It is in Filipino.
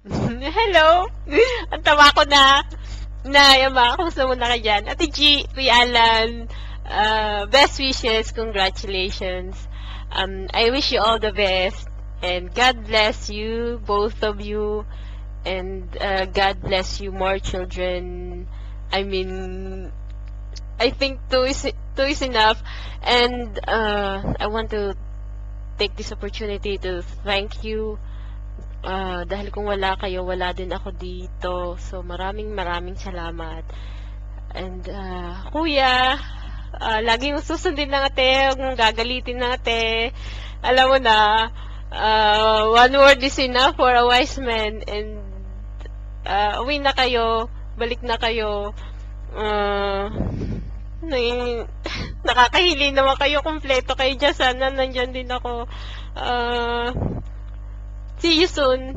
Hello! Ang tawa ko na. Yama, kumusta muna ka dyan? Ate G, Kuya Alan, best wishes, congratulations. I wish you all the best. And God bless you, both of you. And God bless you, more children. I mean, I think two is enough. And I want to take this opportunity to thank you. Dahil kung wala kayo, wala din ako dito. So, maraming salamat. And, kuya, lagi mong susundin ng ate, huwag mong gagalitin ng ate. Alam mo na, one word is enough for a wise man. And, uwi na kayo, balik na kayo. Nakakahili naman kayo, kompleto kayo dyan. Sana nandyan din ako. See you soon.